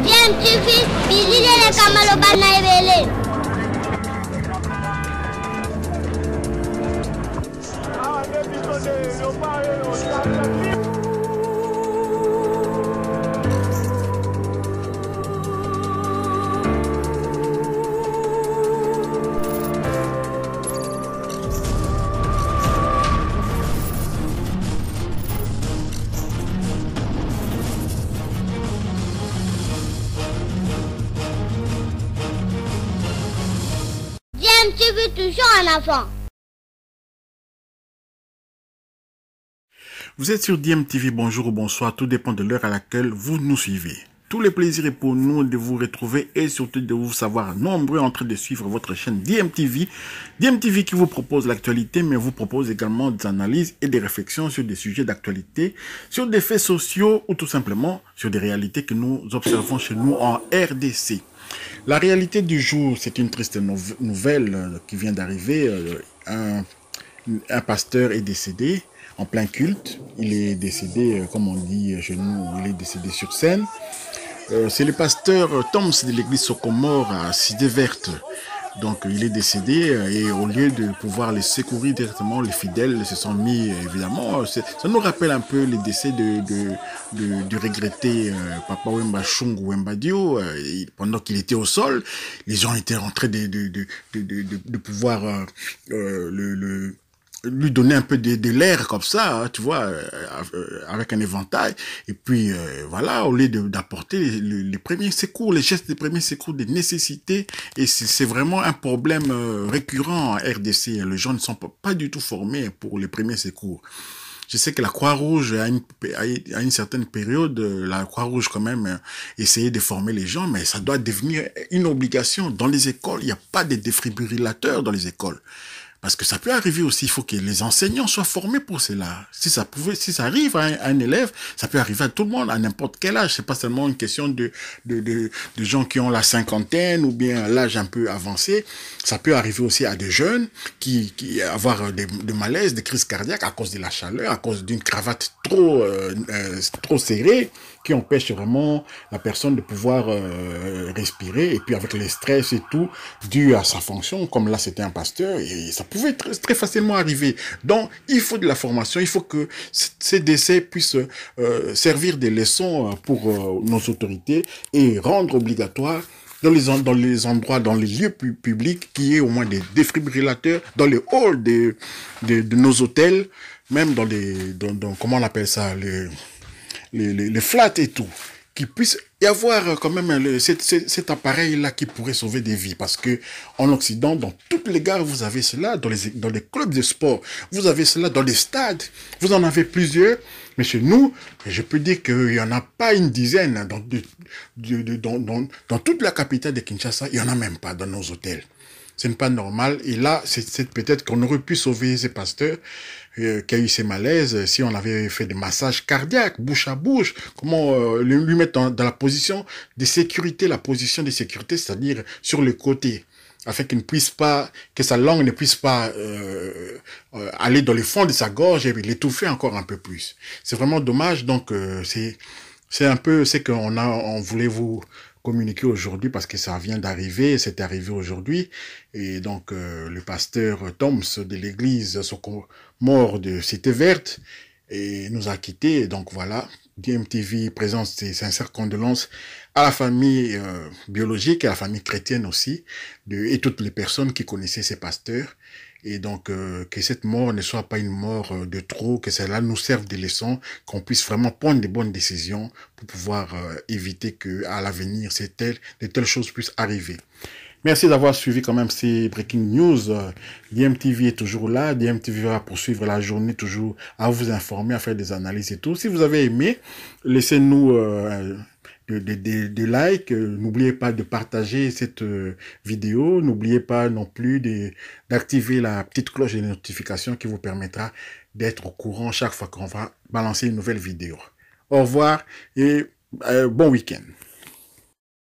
DMTV, bilile kamalo bana ebele. DMTV toujours en avant. Vous êtes sur DMTV, bonjour ou bonsoir, tout dépend de l'heure à laquelle vous nous suivez. Tous les plaisirs est pour nous de vous retrouver et surtout de vous savoir nombreux en train de suivre votre chaîne DMTV. DMTV qui vous propose l'actualité mais vous propose également des analyses et des réflexions sur des sujets d'actualité, sur des faits sociaux ou tout simplement sur des réalités que nous observons chez nous en RDC. La réalité du jour, c'est une triste nouvelle qui vient d'arriver. Un pasteur est décédé en plein culte. Il est décédé, comme on dit chez nous, il est décédé sur scène. C'est le pasteur Toms de l'église Socomore à Cité Verte. Donc il est décédé et au lieu de pouvoir les secourir directement, les fidèles se sont mis, évidemment, ça nous rappelle un peu les décès du regretté Papa Wemba Chung Wemba Dio, pendant qu'il était au sol. Les gens étaient en train de pouvoir lui donner un peu de l'air comme ça, hein, tu vois, avec un éventail. Et puis, voilà, au lieu d'apporter les premiers secours, les gestes de premiers secours de nécessité. Et c'est vraiment un problème récurrent en RDC. Les gens ne sont pas du tout formés pour les premiers secours. Je sais que la Croix-Rouge, à une certaine période, la Croix-Rouge quand même essayait de former les gens, mais ça doit devenir une obligation. Dans les écoles, il n'y a pas de défibrillateurs dans les écoles. Parce que ça peut arriver aussi, il faut que les enseignants soient formés pour cela. Si ça arrive à un élève, ça peut arriver à tout le monde, à n'importe quel âge. C'est pas seulement une question de gens qui ont la cinquantaine ou bien l'âge un peu avancé. Ça peut arriver aussi à des jeunes qui avoir des malaises, des crises cardiaques à cause de la chaleur, à cause d'une cravate trop serrée, qui empêche vraiment la personne de pouvoir respirer. Et puis avec les stress et tout, dû à sa fonction, comme là c'était un pasteur, et ça pouvait très facilement arriver. Donc, il faut de la formation, il faut que ces décès puissent servir de leçons pour nos autorités et rendre obligatoire dans les endroits, dans les lieux publics, qu'il y ait au moins des défibrillateurs, dans les halls de nos hôtels, même dans comment on appelle ça, les flats et tout, qu'il puisse y avoir quand même cet appareil-là qui pourrait sauver des vies. Parce que en Occident, dans toutes les gares, vous avez cela, dans les clubs de sport, vous avez cela dans les stades, vous en avez plusieurs. Mais chez nous, je peux dire qu'il n'y en a pas une dizaine. Dans toute la capitale de Kinshasa, il n'y en a même pas dans nos hôtels. Ce n'est pas normal. Et là, c'est peut-être qu'on aurait pu sauver ces pasteurs qui a eu ces malaises si on avait fait des massages cardiaques, bouche à bouche. Comment lui mettre dans la position de sécurité, c'est-à-dire sur le côté, afin qu'il ne puisse pas, que sa langue ne puisse pas aller dans le fond de sa gorge et l'étouffer encore un peu plus. C'est vraiment dommage. Donc c'est un peu ce on voulait vous communiquer aujourd'hui parce que ça vient d'arriver, c'est arrivé aujourd'hui. Et donc le pasteur Toms de l'église Socomore de Cité Verte et nous a quittés. Donc voilà, DMTV présente ses sincères condoléances à la famille biologique et à la famille chrétienne aussi, et toutes les personnes qui connaissaient ces pasteurs. Et donc, que cette mort ne soit pas une mort de trop, que cela nous serve de leçon, qu'on puisse vraiment prendre des bonnes décisions pour pouvoir éviter que à l'avenir, de telles choses puissent arriver. Merci d'avoir suivi quand même ces breaking news. DMTV est toujours là. DMTV va poursuivre la journée toujours à vous informer, à faire des analyses et tout. Si vous avez aimé, laissez-nous des likes. N'oubliez pas de partager cette vidéo. N'oubliez pas non plus d'activer la petite cloche de notification qui vous permettra d'être au courant chaque fois qu'on va balancer une nouvelle vidéo. Au revoir et bon week-end.